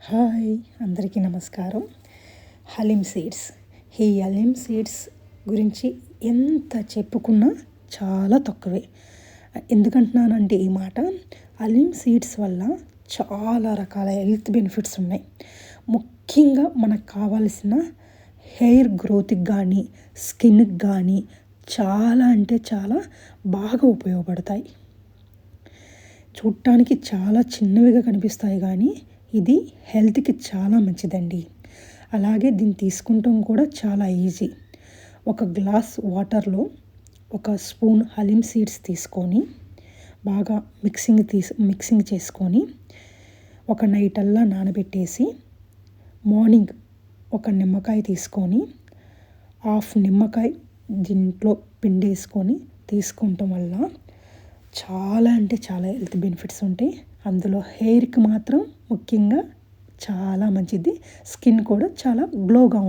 Hi అందరికీ నమస్కారం. Haleem seeds. ఈ హలీమ్ సీడ్స్ గురించి ఎంత చెప్పుకున్నా చాలా తక్కువే. ఎందుకంటున్నానంటే ఈ మాట, హలీమ్ సీడ్స్ వల్ల చాలా రకాల హెల్త్ బెనిఫిట్స్ ఉన్నాయి. ముఖ్యంగా మనకు కావాల్సిన హెయిర్ గ్రోత్కి కానీ స్కిన్కి కానీ చాలా అంటే చాలా బాగా ఉపయోగపడతాయి. చూడటానికి చాలా చిన్నవిగా కనిపిస్తాయి కానీ ఇది హెల్త్కి చాలా మంచిదండి. అలాగే దీన్ని తీసుకుంటాం కూడా చాలా ఈజీ. ఒక గ్లాస్ వాటర్లో ఒక స్పూన్ హలీమ్ సీడ్స్ తీసుకొని బాగా మిక్సింగ్ చేసుకొని ఒక నైట్ అల్లా నానబెట్టేసి మార్నింగ్ ఒక నిమ్మకాయ తీసుకొని హాఫ్ నిమ్మకాయ దీంట్లో పిండేసుకొని తీసుకుంటాం వల్ల చాలా అంటే చాలా హెల్త్ బెనిఫిట్స్ ఉంటాయి. అందులో హెయిర్కి మాత్రం ముఖ్యంగా చాలా మంచిది. స్కిన్ కూడా చాలా గ్లోగా ఉంటుంది.